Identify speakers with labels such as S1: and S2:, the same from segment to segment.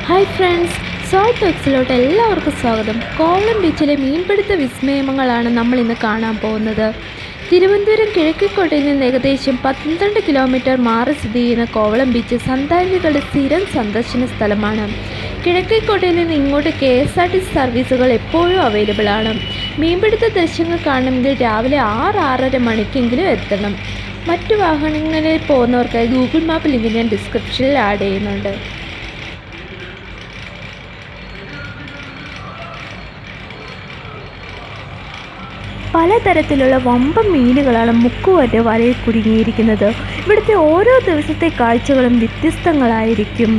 S1: Hi friends, salt ടോക്സിലോട്ട് എല്ലാവർക്കും സ്വാഗതം. കോവളം ബീച്ചിലെ മീൻപിടുത്ത വിസ്മയങ്ങളാണ് നമ്മൾ ഇന്ന് കാണാൻ പോകുന്നത്. തിരുവനന്തപുരം കിഴക്കേക്കോട്ടയിൽ നിന്ന് ഏകദേശം 12 കിലോമീറ്റർ മാറി സ്ഥിതി ചെയ്യുന്ന കോവളം ബീച്ച് സഞ്ചാരികളുടെ സ്ഥിരം സന്ദർശന സ്ഥലമാണ്. കിഴക്കേക്കോട്ടയിൽ നിന്ന് ഇങ്ങോട്ട് KSRTC സർവീസുകൾ എപ്പോഴും അവൈലബിൾ ആണ്. മീൻപിടുത്ത ദൃശ്യങ്ങൾ കാണണമെങ്കിൽ രാവിലെ 6-6:30 മണിക്കെങ്കിലും എത്തണം. മറ്റു വാഹനങ്ങളിൽ പോകുന്നവർക്കായി ഗൂഗിൾ മാപ്പ് ലിങ്ക് ഞാൻ ഡിസ്ക്രിപ്ഷനിൽ ആഡ് ചെയ്യുന്നുണ്ട്. പലതരത്തിലുള്ള വമ്പൻ മീനുകളാണ് മുക്കുവൻ്റെ വലയിൽ കുടുങ്ങിയിരിക്കുന്നത്. ഇവിടുത്തെ ഓരോ ദിവസത്തെ കാഴ്ചകളും വ്യത്യസ്തങ്ങളായിരിക്കും.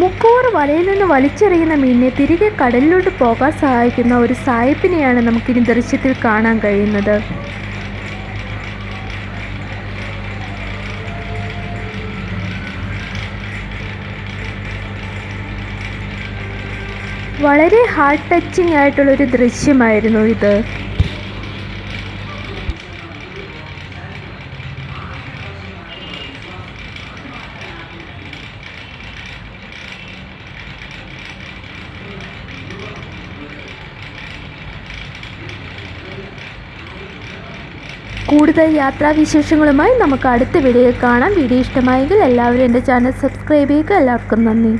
S1: മുക്കൂർ വലയിൽ നിന്ന് വലിച്ചെറിയുന്ന മീനിനെ തിരികെ കടലിലോട്ട് പോകാൻ സഹായിക്കുന്ന ഒരു സായിപ്പിനെയാണ് നമുക്കിനി ദൃശ്യത്തിൽ കാണാൻ കഴിയുന്നത്. വളരെ ഹാർട്ട് ടച്ചിങ് ആയിട്ടുള്ളൊരു ദൃശ്യമായിരുന്നു ഇത്. കൂടുതൽ യാത്രാവിശേഷങ്ങളുമായി നമുക്ക് അടുത്ത വീഡിയോയിൽ കാണാം. വീഡിയോ ഇഷ്ടമായെങ്കിൽ എല്ലാവരും എൻ്റെ ചാനൽ സബ്സ്ക്രൈബ് ചെയ്യുക. എല്ലാവർക്കും നന്ദി.